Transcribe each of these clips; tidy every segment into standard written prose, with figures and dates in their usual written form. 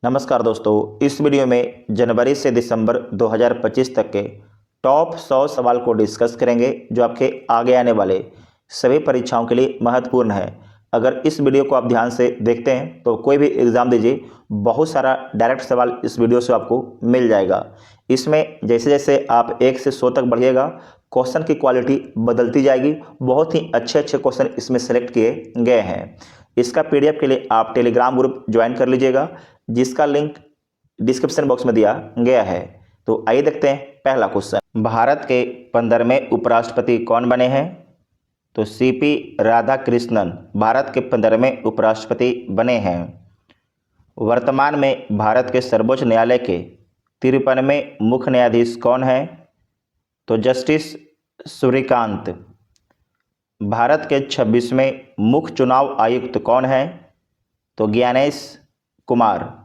नमस्कार दोस्तों, इस वीडियो में जनवरी से दिसंबर 2025 तक के टॉप 100 सवाल को डिस्कस करेंगे जो आपके आगे आने वाले सभी परीक्षाओं के लिए महत्वपूर्ण है। अगर इस वीडियो को आप ध्यान से देखते हैं तो कोई भी एग्ज़ाम दीजिए, बहुत सारा डायरेक्ट सवाल इस वीडियो से आपको मिल जाएगा। इसमें जैसे जैसे आप 1 से 100 तक बढ़िएगा, क्वेश्चन की क्वालिटी बदलती जाएगी। बहुत ही अच्छे अच्छे क्वेश्चन इसमें सेलेक्ट किए गए हैं। इसका पीडीएफ के लिए आप टेलीग्राम ग्रुप ज्वाइन कर लीजिएगा, जिसका लिंक डिस्क्रिप्शन बॉक्स में दिया गया है। तो आइए देखते हैं पहला क्वेश्चन। भारत के 15वें उपराष्ट्रपति कौन बने हैं? तो सीपी राधाकृष्णन भारत के 15वें उपराष्ट्रपति बने हैं। वर्तमान में भारत के सर्वोच्च न्यायालय के 53वें मुख्य न्यायाधीश कौन है? तो जस्टिस सूर्यकांत। भारत के 26वें मुख्य चुनाव आयुक्त कौन है? तो ज्ञानेश कुमार।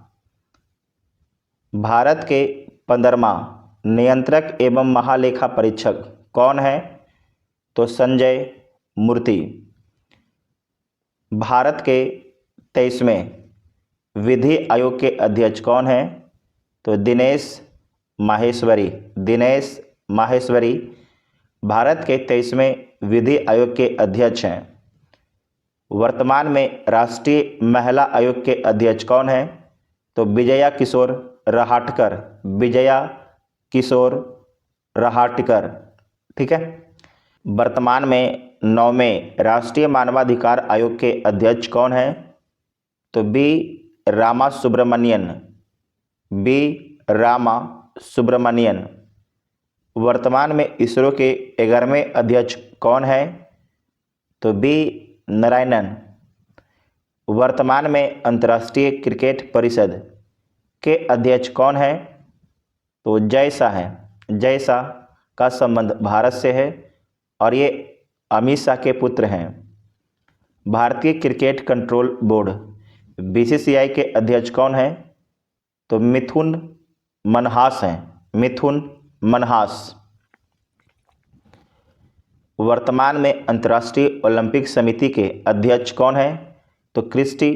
भारत के 15वां नियंत्रक एवं महालेखा परीक्षक कौन है? तो संजय मूर्ति। भारत के 23वें विधि आयोग के अध्यक्ष कौन है? तो दिनेश माहेश्वरी भारत के 23वें विधि आयोग के अध्यक्ष हैं। वर्तमान में राष्ट्रीय महिला आयोग के अध्यक्ष कौन है? तो विजया किशोर रहाटकर। ठीक है। वर्तमान में 9वें राष्ट्रीय मानवाधिकार आयोग के अध्यक्ष कौन है? तो बी रामा सुब्रमण्यन। वर्तमान में इसरो के 11वें अध्यक्ष कौन है? तो बी नारायणन। वर्तमान में अंतर्राष्ट्रीय क्रिकेट परिषद के अध्यक्ष कौन है? तो जय शाह है। जय शाह का संबंध भारत से है और ये अमित शाह के पुत्र हैं। भारतीय क्रिकेट कंट्रोल बोर्ड बीसीसीआई के अध्यक्ष कौन है? तो मिथुन मनहास हैं। वर्तमान में अंतर्राष्ट्रीय ओलंपिक समिति के अध्यक्ष कौन है? तो क्रिस्टी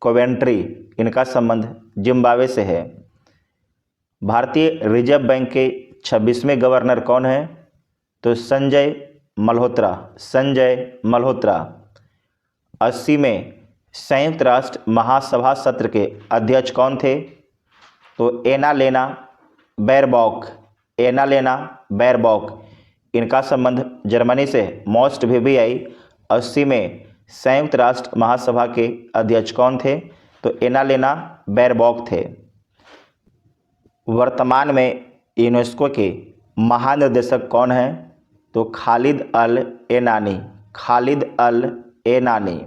कोवेंट्री। इनका संबंध जिम्बाब्वे से है। भारतीय रिजर्व बैंक के 26वें गवर्नर कौन है? तो संजय मल्होत्रा। 80वें संयुक्त राष्ट्र महासभा सत्र के अध्यक्ष कौन थे? तो एना लेना बैरबॉक। इनका संबंध जर्मनी से। मोस्ट VVI 80वें संयुक्त राष्ट्र महासभा के अध्यक्ष कौन थे? तो एना लेना बैरबॉक थे। वर्तमान में यूनेस्को के महानिदेशक कौन है? तो खालिद अल एनानी।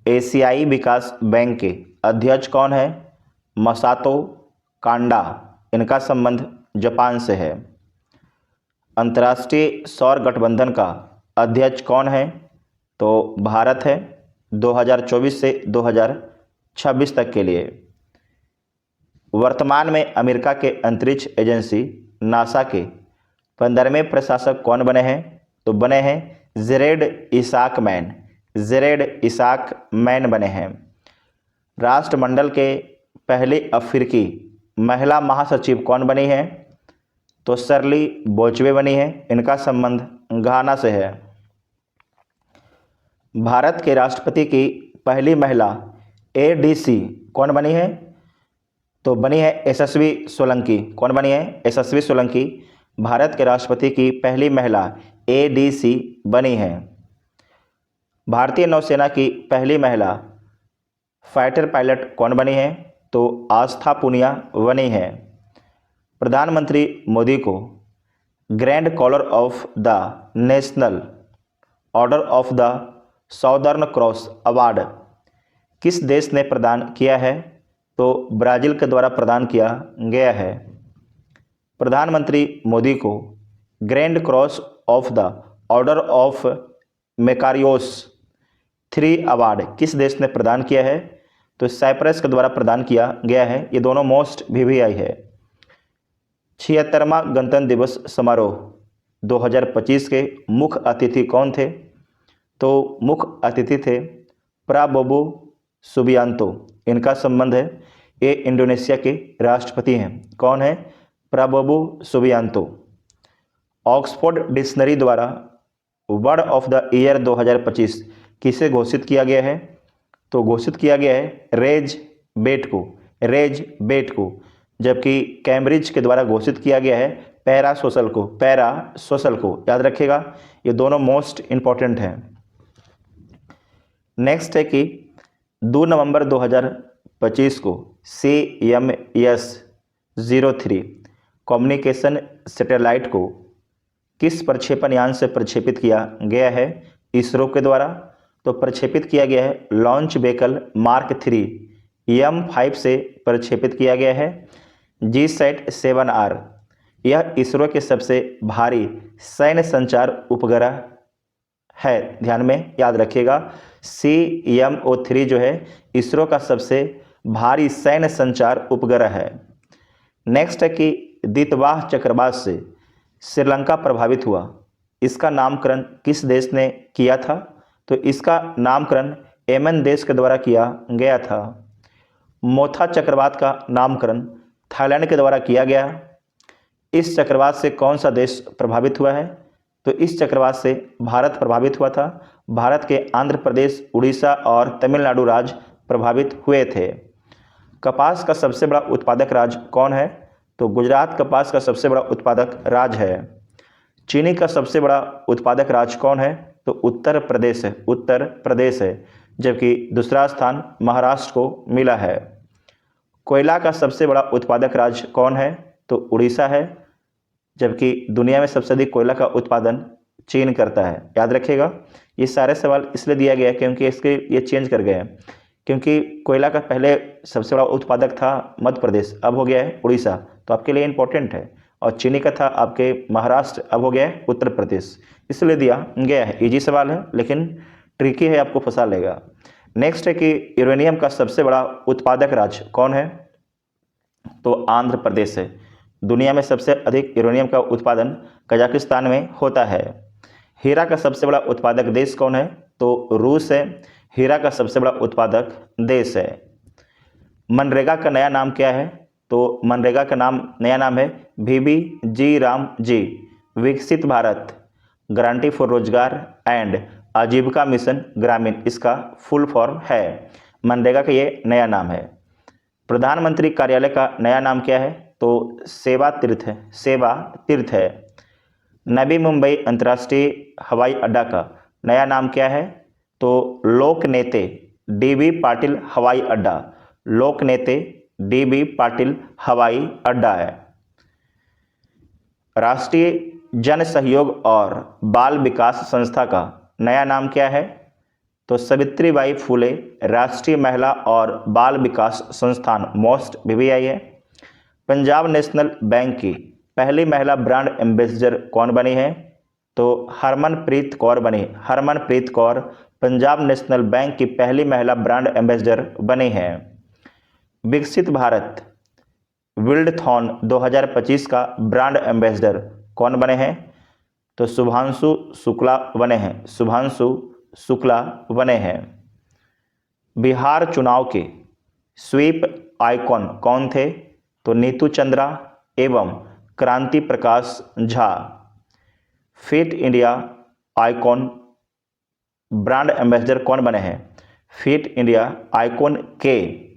एशियाई विकास बैंक के अध्यक्ष कौन है? मसातो कांडा। इनका संबंध जापान से है। अंतर्राष्ट्रीय सौर गठबंधन का अध्यक्ष कौन है? तो भारत है, 2024 से 2026 तक के लिए। वर्तमान में अमेरिका के अंतरिक्ष एजेंसी नासा के 15वें प्रशासक कौन बने हैं? तो बने हैं जेरेड इसाकमैन बने हैं। राष्ट्रमंडल के पहली अफ्रीकी महिला महासचिव कौन बनी है? तो शर्ली बोचवे बनी है। इनका संबंध घाना से है। भारत के राष्ट्रपति की पहली महिला ADC कौन बनी है? तो बनी है यशस्वी सोलंकी। कौन बनी है? यशस्वी सोलंकी भारत के राष्ट्रपति की पहली महिला ADC बनी है। भारतीय नौसेना की पहली महिला फाइटर पायलट कौन बनी है? तो आस्था पुनिया बनी है। प्रधानमंत्री मोदी को grand collar of the national order of the southern cross award किस देश ने प्रदान किया है? तो ब्राज़ील के द्वारा प्रदान किया गया है। प्रधानमंत्री मोदी को Grand Cross of the Order of Makarios 3 award किस देश ने प्रदान किया है? तो साइप्रस के द्वारा प्रदान किया गया है। ये दोनों मोस्ट VVI है। 76वां गणतंत्र दिवस समारोह 2025 के मुख्य अतिथि कौन थे? तो मुख्य अतिथि थे प्राबोबो सुबियांतो। इनका संबंध है ये इंडोनेशिया के राष्ट्रपति हैं। कौन है? Prabowo Subianto. ऑक्सफोर्ड डिक्शनरी द्वारा वर्ड ऑफ द ईयर 2025 किसे घोषित किया गया है? तो घोषित किया गया है रेज बेट को, रेज बेट को। जबकि कैम्ब्रिज के द्वारा घोषित किया गया है पैरासोशल को, पैरासोशल को। याद रखिएगा, ये दोनों मोस्ट इंपॉर्टेंट हैं। नेक्स्ट है कि 2 नवंबर 2025 को CMS-03 कम्युनिकेशन सैटेलाइट को किस प्रक्षेपण यान से प्रक्षेपित किया गया है इसरो के द्वारा? तो प्रक्षेपित किया गया है लॉन्च व्हीकल मार्क 3 M5 से प्रक्षेपित किया गया है GSAT-7R। यह इसरो के सबसे भारी सैन्य संचार उपग्रह है। ध्यान में याद रखिएगा, CMO-3 जो है इसरो का सबसे भारी सैन्य संचार उपग्रह है। नेक्स्ट है कि दितवाह चक्रवात से श्रीलंका प्रभावित हुआ, इसका नामकरण किस देश ने किया था? तो इसका नामकरण येमन देश के द्वारा किया गया था। मोथा चक्रवात का नामकरण थाईलैंड के द्वारा किया गया। इस चक्रवात से कौन सा देश प्रभावित हुआ है? तो इस चक्रवात से भारत प्रभावित हुआ था। भारत के आंध्र प्रदेश, उड़ीसा और तमिलनाडु राज्य प्रभावित हुए थे। कपास का सबसे बड़ा उत्पादक राज्य कौन है? तो गुजरात कपास का सबसे बड़ा उत्पादक राज्य है। चीनी का सबसे बड़ा उत्पादक राज्य कौन है? तो उत्तर प्रदेश है, उत्तर प्रदेश है। जबकि दूसरा स्थान महाराष्ट्र को मिला है। कोयला का सबसे बड़ा उत्पादक राज्य कौन है? तो उड़ीसा है। जबकि दुनिया में सबसे अधिक कोयला का उत्पादन चीन करता है। याद रखिएगा, ये सारे सवाल इसलिए दिया गया है क्योंकि इसके ये चेंज कर गए हैं। क्योंकि कोयला का पहले सबसे बड़ा उत्पादक था मध्य प्रदेश, अब हो गया है उड़ीसा, तो आपके लिए इंपॉर्टेंट है। और चीनी का था आपके महाराष्ट्र, अब हो गया है उत्तर प्रदेश, इसलिए दिया गया है। इजी सवाल है लेकिन ट्रिकी है, आपको फंसा लेगा। नेक्स्ट है कि यूरेनियम का सबसे बड़ा उत्पादक राज्य कौन है? तो आंध्र प्रदेश है। दुनिया में सबसे अधिक यूरेनियम का उत्पादन कजाकिस्तान में होता है। हीरा का सबसे बड़ा उत्पादक देश कौन है? तो रूस है। हीरा का सबसे बड़ा उत्पादक देश है। मनरेगा का नया नाम क्या है? तो मनरेगा का नया नाम है VBG राम जी, विकसित भारत गारंटी फॉर रोजगार एंड आजीविका मिशन ग्रामीण, इसका फुल फॉर्म है। मनरेगा का ये नया नाम है। प्रधानमंत्री कार्यालय का नया नाम क्या है? तो सेवा तीर्थ है, सेवा तीर्थ है। नवी मुंबई अंतर्राष्ट्रीय हवाई अड्डा का नया नाम क्या है? तो लोकनेते DB पाटिल हवाई अड्डा, लोकनेते DB पाटिल हवाई अड्डा है। राष्ट्रीय जन सहयोग और बाल विकास संस्था का नया नाम क्या है? तो सावित्रीबाई फुले राष्ट्रीय महिला और बाल विकास संस्थान, मोस्ट BBI है। पंजाब नेशनल बैंक की पहली महिला ब्रांड एम्बेसडर कौन बनी है? तो हरमनप्रीत कौर बनी। हरमनप्रीत कौर पंजाब नेशनल बैंक की पहली महिला ब्रांड एम्बेसडर बनी है। विकसित भारत विल्डथॉन 2025 का ब्रांड एम्बेसडर कौन बने हैं? तो शुभांशु शुक्ला बने हैं, शुभांशु शुक्ला बने हैं। बिहार चुनाव के स्वीप आइकॉन कौन थे? तो नीतू चंद्रा एवं Kranti Prakash Jha. Fit India icon brand ambassador कौन बने हैं? फिट इंडिया आइकॉन के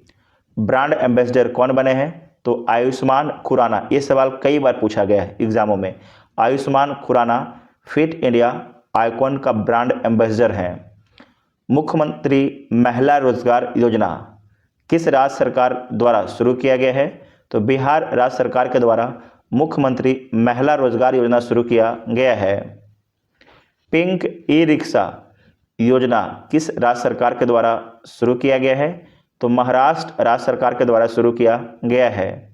ब्रांड एम्बेसडर कौन बने हैं? तो आयुष्मान खुराना। ये सवाल कई बार पूछा गया है एग्जामों में। Ayushmann Khurrana fit India icon का ब्रांड एम्बेसडर हैं। मुख्यमंत्री महिला रोजगार योजना किस राज्य सरकार द्वारा शुरू किया गया है? तो बिहार राज्य सरकार के द्वारा मुख्यमंत्री महिला रोजगार योजना शुरू किया गया है। पिंक ई रिक्शा योजना किस राज्य सरकार के द्वारा शुरू किया गया है? तो महाराष्ट्र राज्य सरकार के द्वारा शुरू किया गया है।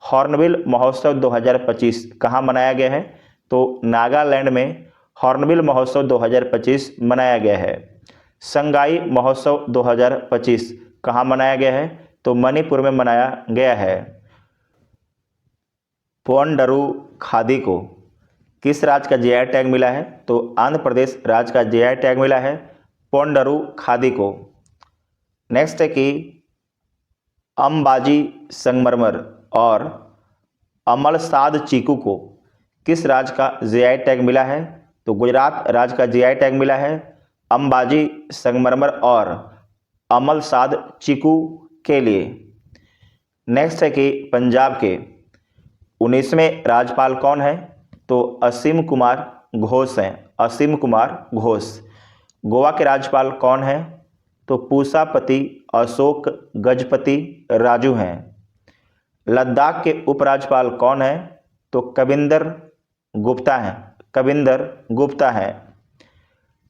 हॉर्नबिल महोत्सव 2025 कहाँ मनाया गया है? तो नागालैंड में हॉर्नबिल महोत्सव 2025 मनाया गया है। संगाई महोत्सव 2025 कहाँ मनाया गया है? तो मणिपुर में मनाया गया है। पोंडरू खादी को किस राज्य का GI टैग मिला है? तो आंध्र प्रदेश राज्य का GI टैग मिला है पोंडरू खादी को। नेक्स्ट है कि अंबाजी संगमरमर और अमलसाद चीकू को किस राज्य का जीआई टैग मिला है? तो गुजरात राज्य का जीआई टैग मिला है अंबाजी संगमरमर और अमलसाद चीकू के लिए। नेक्स्ट है कि पंजाब के 19वें राज्यपाल कौन है? तो असीम कुमार घोष हैं, असीम कुमार घोष। गोवा के राज्यपाल कौन है? तो पूसापति अशोक गजपति राजू हैं। लद्दाख के उपराज्यपाल कौन है? तो कविंदर गुप्ता हैं, कविंदर गुप्ता हैं।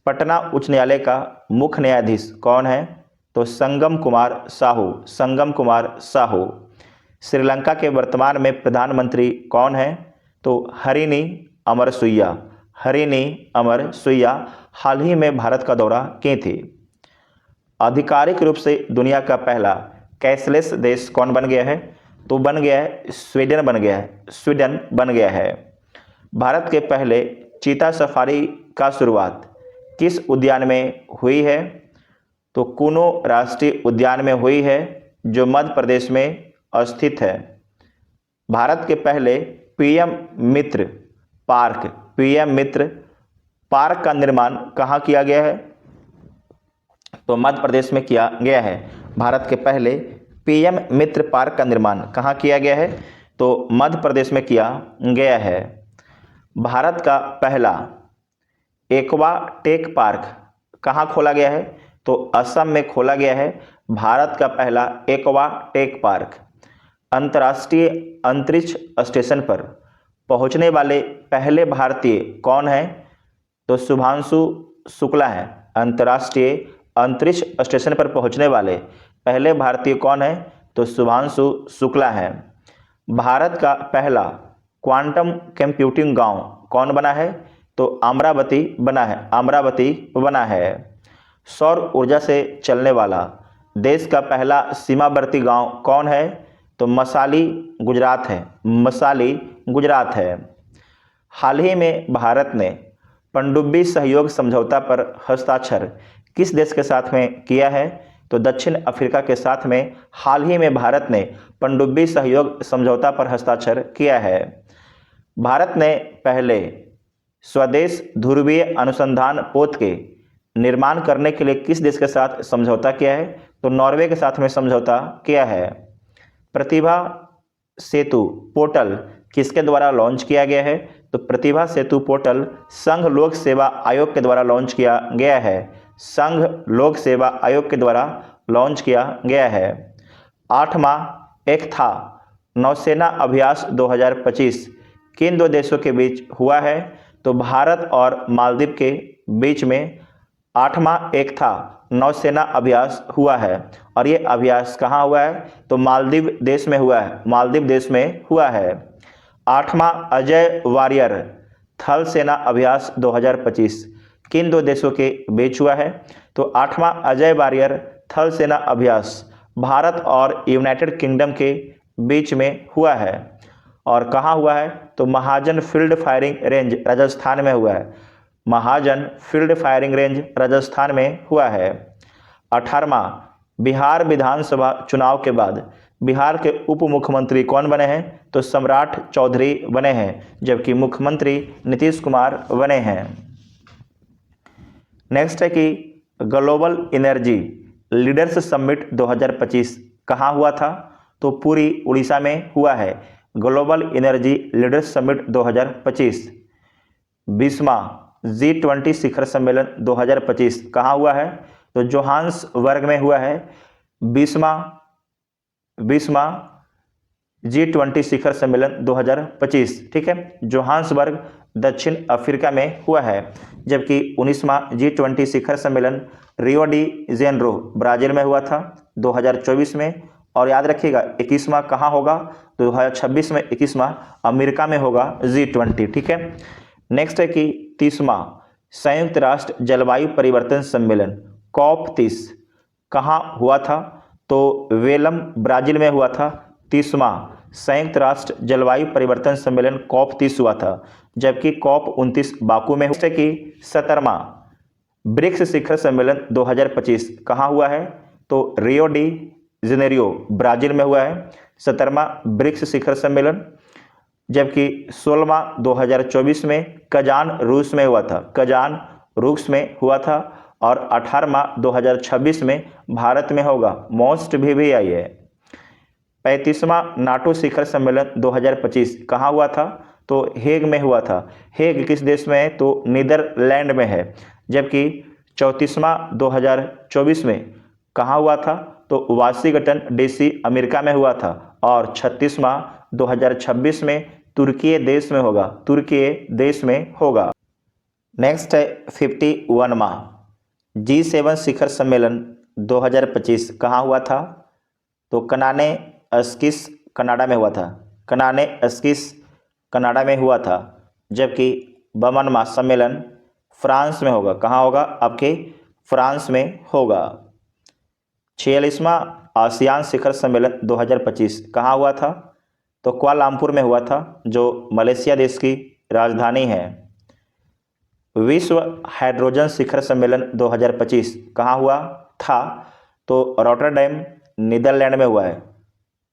पटना उच्च न्यायालय का मुख्य न्यायाधीश कौन है? तो संगम कुमार साहू, संगम कुमार साहू। श्रीलंका के वर्तमान में प्रधानमंत्री कौन है? तो हरिनी अमरसुईया, हरिनी अमरसुईया हाल ही में भारत का दौरा की थी। आधिकारिक रूप से दुनिया का पहला कैशलेस देश कौन बन गया है? तो बन गया है स्वीडन, बन गया है स्वीडन बन गया है। भारत के पहले चीता सफारी का शुरुआत किस उद्यान में हुई है? तो कुनो राष्ट्रीय उद्यान में हुई है जो मध्य प्रदेश में स्थित है। भारत के पहले पीएम मित्र पार्क, पीएम मित्र पार्क का निर्माण कहाँ किया गया है? तो मध्य प्रदेश में किया गया है। भारत के पहले पीएम मित्र पार्क का निर्माण कहाँ किया गया है? तो मध्य प्रदेश में किया गया है। भारत का पहला एक्वा टेक पार्क कहाँ खोला गया है? तो असम में खोला गया है भारत का पहला एक्वा टेक पार्क। अंतर्राष्ट्रीय अंतरिक्ष स्टेशन पर पहुंचने वाले पहले भारतीय कौन है? तो शुभांशु शुक्ला हैं। अंतर्राष्ट्रीय अंतरिक्ष स्टेशन पर पहुंचने वाले पहले भारतीय कौन है? तो शुभांशु शुक्ला हैं। भारत का पहला क्वांटम कंप्यूटिंग गांव कौन बना है? तो अमरावती बना है, अमरावती बना है। सौर ऊर्जा से चलने वाला देश का पहला सीमावर्ती गांव कौन है? तो मसाली गुजरात है, मसाली गुजरात है। हाल ही में भारत ने पनडुब्बी सहयोग समझौता पर हस्ताक्षर किस देश के साथ में किया है? तो दक्षिण अफ्रीका के साथ में हाल ही में भारत ने पनडुब्बी सहयोग समझौता पर हस्ताक्षर किया है। भारत ने पहले स्वदेश ध्रुवीय अनुसंधान पोत के निर्माण करने के लिए किस देश के साथ समझौता किया है? तो नॉर्वे के साथ में समझौता किया है। प्रतिभा सेतु पोर्टल किसके द्वारा लॉन्च किया गया है? तो प्रतिभा सेतु पोर्टल संघ लोक सेवा आयोग के द्वारा लॉन्च किया गया है, संघ लोक सेवा आयोग के द्वारा लॉन्च किया गया है। 8वां एकथा नौसेना अभ्यास 2025 किन दो देशों के बीच हुआ है? तो भारत और मालदीव के बीच में 8वां एकथा नौसेना अभ्यास हुआ है। और ये अभ्यास कहाँ हुआ है? तो मालदीव देश में हुआ है, मालदीव देश में हुआ है। 8वां अजय वारियर थल सेना अभ्यास 2025 किन दो देशों के बीच हुआ है? तो 8वां अजय वारियर थल सेना अभ्यास भारत और यूनाइटेड किंगडम के बीच में हुआ है। और कहाँ हुआ है? तो महाजन फील्ड फायरिंग रेंज राजस्थान में हुआ है, महाजन फील्ड फायरिंग रेंज राजस्थान में हुआ है। 18वां बिहार विधानसभा चुनाव के बाद बिहार के उप मुख्यमंत्री कौन बने हैं? तो सम्राट चौधरी बने हैं, जबकि मुख्यमंत्री नीतीश कुमार बने हैं। नेक्स्ट है कि ग्लोबल एनर्जी लीडर्स समिट 2025 कहाँ हुआ था? तो पूरी उड़ीसा में हुआ है। Global energy leaders summit 2025। 20वां G20 शिखर सम्मेलन 2025 कहाँ हुआ है? तो जोहान्सबर्ग में हुआ है। 20वां G20 शिखर सम्मेलन 2025, ठीक है, जोहान्सबर्ग दक्षिण अफ्रीका में हुआ है। जबकि 19वां G20 शिखर सम्मेलन रियो डी जेनेरो ब्राजील में हुआ था 2024 में। और याद रखिएगा 21वां कहाँ होगा? 2026 में 21वां अमेरिका में होगा G20, ठीक है। नेक्स्ट है कि 30वां संयुक्त राष्ट्र जलवायु परिवर्तन सम्मेलन COP30 कहाँ हुआ था? तो वेलम ब्राजील में हुआ था। 30वां संयुक्त राष्ट्र जलवायु परिवर्तन सम्मेलन COP30 हुआ था, जबकि COP29 बाकू में हुआ है। कि 17वां ब्रिक्स शिखर सम्मेलन 2025 कहाँ हुआ है? तो रियो डी जेनेरियो ब्राजील में हुआ है। 17वां ब्रिक्स शिखर सम्मेलन, जबकि 16वां 2024 में कजान रूस में हुआ था, कजान रूस में हुआ था। और 18वां 2026 में भारत में होगा, मोस्ट भी आई है। 35वां नाटो शिखर सम्मेलन 2025 कहाँ हुआ था? तो हेग में हुआ था। हेग किस देश में है? तो नीदरलैंड में है। जबकि 34वां 2024 में कहाँ हुआ था? तो वाशिंगटन डीसी अमेरिका में हुआ था। और 36वां 2026 में तुर्की देश में होगा, तुर्की देश में होगा। नेक्स्ट है 51वां G7 शिखर सम्मेलन 2025 कहाँ हुआ था? तो कनाने अस्किस कनाडा में हुआ था, कनाने अस्किस कनाडा में हुआ था। जबकि 52वां सम्मेलन फ्रांस में होगा, कहाँ होगा? आपके फ्रांस में होगा। 46वां आसियान शिखर सम्मेलन 2025 कहाँ हुआ था? तो कुआलालंपुर में हुआ था, जो मलेशिया देश की राजधानी है। विश्व हाइड्रोजन शिखर सम्मेलन 2025 कहाँ हुआ था? तो रॉटरडैम नीदरलैंड में हुआ है,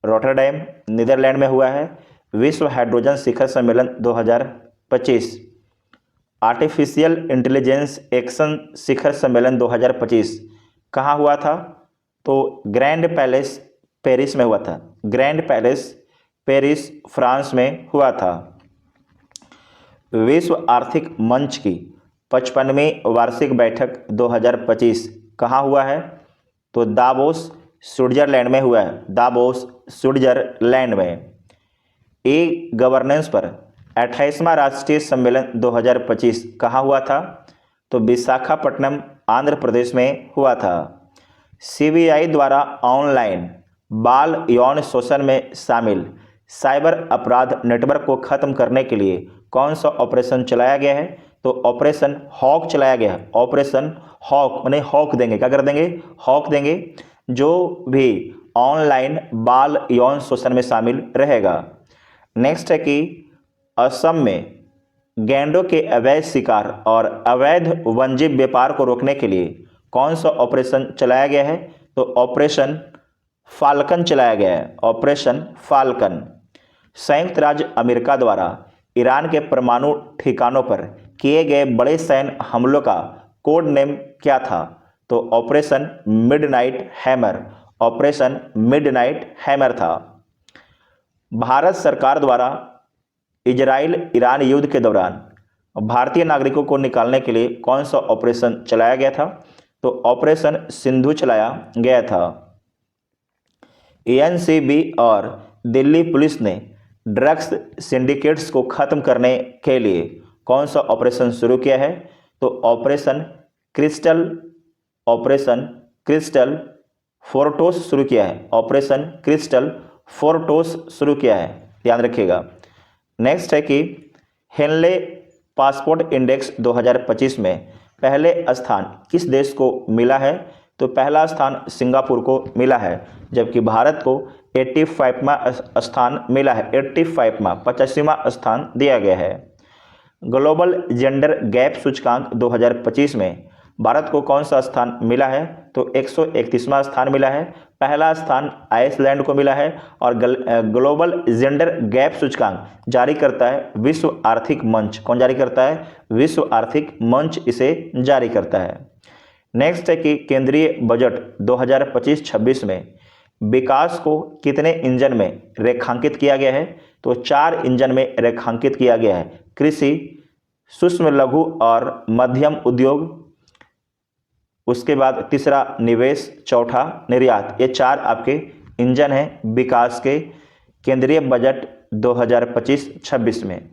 रॉटरडैम नीदरलैंड में हुआ है विश्व हाइड्रोजन शिखर सम्मेलन 2025। आर्टिफिशियल इंटेलिजेंस एक्शन शिखर सम्मेलन 2025 कहाँ हुआ था? तो ग्रैंड पैलेस पेरिस में हुआ था, ग्रैंड पैलेस पेरिस फ्रांस में हुआ था। विश्व आर्थिक मंच की 55वीं वार्षिक बैठक 2025 कहाँ हुआ है? तो दावोस स्विट्जरलैंड में हुआ है, दावोस स्विट्जरलैंड में। ई गवर्नेंस पर 28वां राष्ट्रीय सम्मेलन 2025 कहाँ हुआ था? तो विशाखापट्टनम आंध्र प्रदेश में हुआ था। सीबीआई द्वारा ऑनलाइन बाल यौन शोषण में शामिल साइबर अपराध नेटवर्क को खत्म करने के लिए कौन सा ऑपरेशन चलाया गया है? तो ऑपरेशन हॉक चलाया गया है। ऑपरेशन हॉक माने हॉक देंगे, क्या कर देंगे? हॉक देंगे जो भी ऑनलाइन बाल यौन शोषण में शामिल रहेगा। नेक्स्ट है कि असम में गैंडों के अवैध शिकार और अवैध वन्यजीव व्यापार को रोकने के लिए कौन सा ऑपरेशन चलाया गया है? तो ऑपरेशन फाल्कन चलाया गया है, ऑपरेशन फाल्कन। संयुक्त राज्य अमेरिका द्वारा ईरान के परमाणु ठिकानों पर किए गए बड़े सैन्य हमलों का कोड नेम क्या था? तो operation midnight hammer, operation midnight hammer था। भारत सरकार द्वारा इजराइल ईरान युद्ध के दौरान भारतीय नागरिकों को निकालने के लिए कौन सा ऑपरेशन चलाया गया था? तो ऑपरेशन सिंधु चलाया गया था। एनसीबी और दिल्ली पुलिस ने ड्रग्स सिंडिकेट्स को खत्म करने के लिए कौन सा ऑपरेशन शुरू किया है? तो ऑपरेशन क्रिस्टल फोर्टोस शुरू किया है, ऑपरेशन क्रिस्टल फोर्टोस शुरू किया है, ध्यान रखिएगा। नेक्स्ट है कि हेनले पासपोर्ट इंडेक्स 2025 में पहले स्थान किस देश को मिला है? तो पहला स्थान सिंगापुर को मिला है, जबकि भारत को 85वां स्थान मिला है, 85वां स्थान दिया गया है। ग्लोबल जेंडर गैप सूचकांक 2025 में भारत को कौन सा स्थान मिला है? तो 131वां स्थान मिला है। पहला स्थान आइसलैंड को मिला है। और ग्लोबल जेंडर गैप सूचकांक जारी करता है विश्व आर्थिक मंच। कौन जारी करता है? विश्व आर्थिक मंच इसे जारी करता है। नेक्स्ट है कि केंद्रीय बजट 2025-26 में विकास को कितने इंजन में रेखांकित किया गया है? तो 4 इंजन में रेखांकित किया गया है। कृषि, सूक्ष्म लघु और मध्यम उद्योग, उसके बाद तीसरा निवेश, चौथा निर्यात। ये 4 आपके इंजन हैं विकास के केंद्रीय बजट 2025-26 में।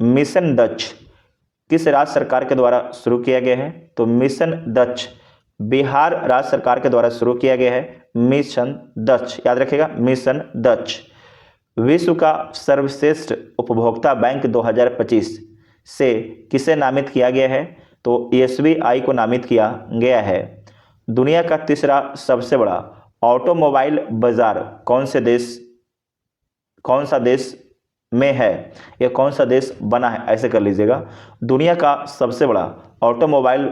मिशन दक्ष किस राज्य सरकार के द्वारा शुरू किया गया है? तो मिशन दक्ष बिहार राज्य सरकार के द्वारा शुरू किया गया है। मिशन दक्ष याद रखिएगा, मिशन दक्ष। विश्व का सर्वश्रेष्ठ उपभोक्ता बैंक 2025 से किसे नामित किया गया है? तो एसबीआई को नामित किया गया है। दुनिया का तीसरा सबसे बड़ा ऑटोमोबाइल बाजार कौन सा देश में है? यह कौन सा देश बना है? ऐसे कर लीजिएगा, दुनिया का सबसे बड़ा ऑटोमोबाइल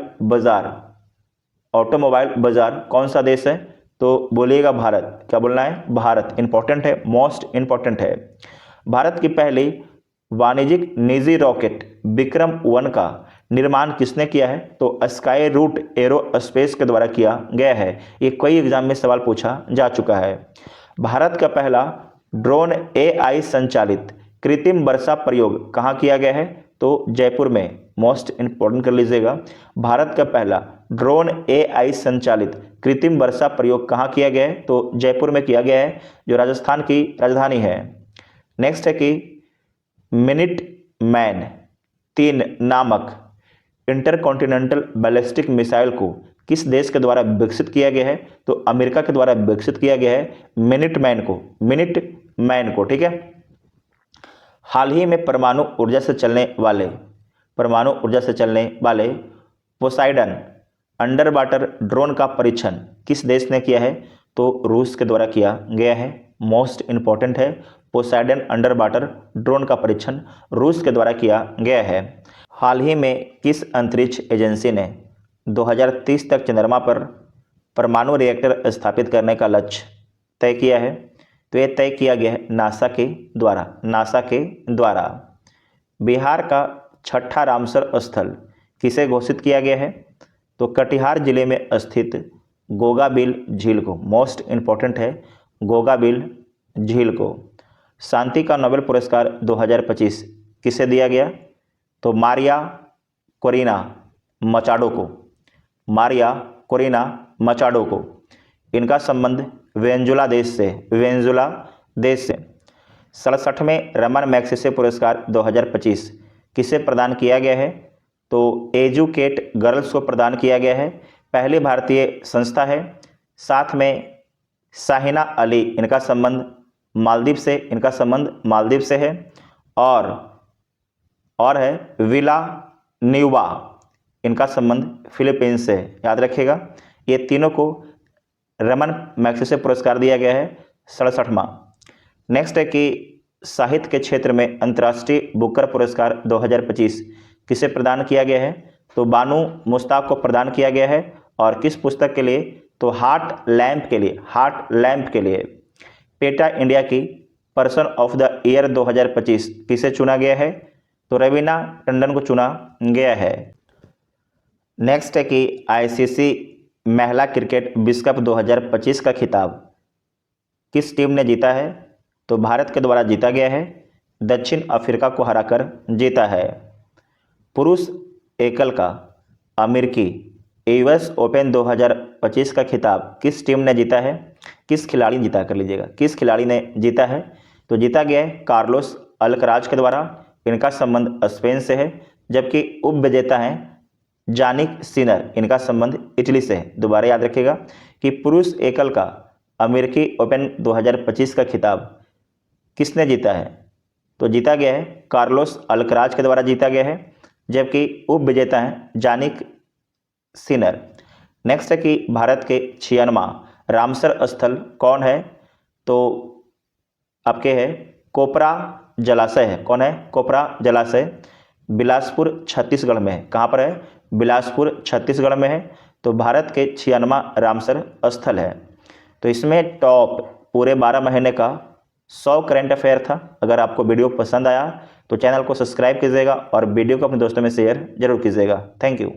बाजार कौन सा देश है? तो बोलिएगा भारत। क्या बोलना है? भारत। इंपॉर्टेंट है, मोस्ट इंपॉर्टेंट है। भारत की पहली वाणिज्यिक निजी रॉकेट विक्रम-1 का निर्माण किसने किया है? तो स्काई रूट एरोस्पेस के द्वारा किया गया है। ये कई एग्जाम में सवाल पूछा जा चुका है। भारत का पहला ड्रोन AI संचालित कृत्रिम वर्षा प्रयोग कहाँ किया गया है? तो जयपुर में। मोस्ट इंपॉर्टेंट कर लीजिएगा। भारत का पहला ड्रोन AI संचालित कृत्रिम वर्षा प्रयोग कहाँ किया गया है? तो जयपुर में किया गया है, जो राजस्थान की राजधानी है। नेक्स्ट है कि मिनट-मैन-3 नामक इंटरकॉन्टिनेंटल बैलिस्टिक मिसाइल को किस देश के द्वारा विकसित किया गया है? तो अमेरिका के द्वारा विकसित किया गया है मिनट-मैन को। ठीक है। हाल ही में परमाणु ऊर्जा से चलने वाले पोसाइडन अंडर वाटर ड्रोन का परीक्षण किस देश ने किया है? तो रूस के द्वारा किया गया है। मोस्ट इंपॉर्टेंट है, पोसाइडन अंडर वाटर ड्रोन का परीक्षण रूस के द्वारा किया गया है। हाल ही में किस अंतरिक्ष एजेंसी ने 2030 तक चंद्रमा पर परमाणु रिएक्टर स्थापित करने का लक्ष्य तय किया है? तो यह तय किया गया है नासा के द्वारा। बिहार का छठा रामसर स्थल किसे घोषित किया गया है? तो कटिहार जिले में स्थित गोगाबिल झील को। मोस्ट इंपॉर्टेंट है, गोगाबिल झील को। शांति का नोबेल पुरस्कार 2025 किसे दिया गया? तो मारिया कोरिना मचाडो को। इनका संबंध वेनेजुला देश से। 67वें रमन मैग्सेसे पुरस्कार 2025 किसे प्रदान किया गया है? तो एजुकेट गर्ल्स को प्रदान किया गया है। पहली भारतीय संस्था है। साथ में शाहिना अली, इनका संबंध मालदीव से है। और है विला न्यूबा, इनका संबंध फिलीपींस से है। याद रखिएगा, ये तीनों को रमन मैग्सेसे पुरस्कार दिया गया है 67वां। नेक्स्ट है कि साहित्य के क्षेत्र में अंतर्राष्ट्रीय बुकर पुरस्कार 2025 किसे प्रदान किया गया है? तो बानू मुश्ताक को प्रदान किया गया है। और किस पुस्तक के लिए? तो हार्ट लैम्प के लिए। पेटा इंडिया की पर्सन ऑफ द ईयर 2025 किसे चुना गया है? तो रवीना टंडन को चुना गया है। नेक्स्ट है कि ICC महिला क्रिकेट विश्व कप 2025 का खिताब किस टीम ने जीता है? तो भारत के द्वारा जीता गया है। दक्षिण अफ्रीका को हराकर जीता है। पुरुष एकल का अमेरिकी US ओपन 2025 का खिताब किस टीम ने जीता है? किस खिलाड़ी जीता, कर लीजिएगा, किस खिलाड़ी ने जीता है? तो जीता गया है कार्लोस अल्कराज के द्वारा। इनका संबंध स्पेन से है। जबकि उप विजेता हैं जानिक सिनर, इनका संबंध इटली से है। दोबारा याद रखिएगा कि पुरुष एकल का अमेरिकी ओपन 2025 का खिताब किसने जीता है? तो जीता गया है कार्लोस अल्कराज के द्वारा जीता गया है। जबकि उप विजेता हैं जानिक सिनर। नेक्स्ट है कि भारत के 96वां रामसर स्थल कौन है? तो आपके है कोपरा जलाशय है। कौन है? कोपरा जलाशय। बिलासपुर छत्तीसगढ़ में है। कहाँ पर है? बिलासपुर छत्तीसगढ़ में है। तो भारत के 96वां रामसर स्थल है। तो इसमें टॉप पूरे 12 महीने का 100 करंट अफेयर था। अगर आपको वीडियो पसंद आया तो चैनल को सब्सक्राइब कीजिएगा और वीडियो को अपने दोस्तों में शेयर जरूर कीजिएगा। Thank you.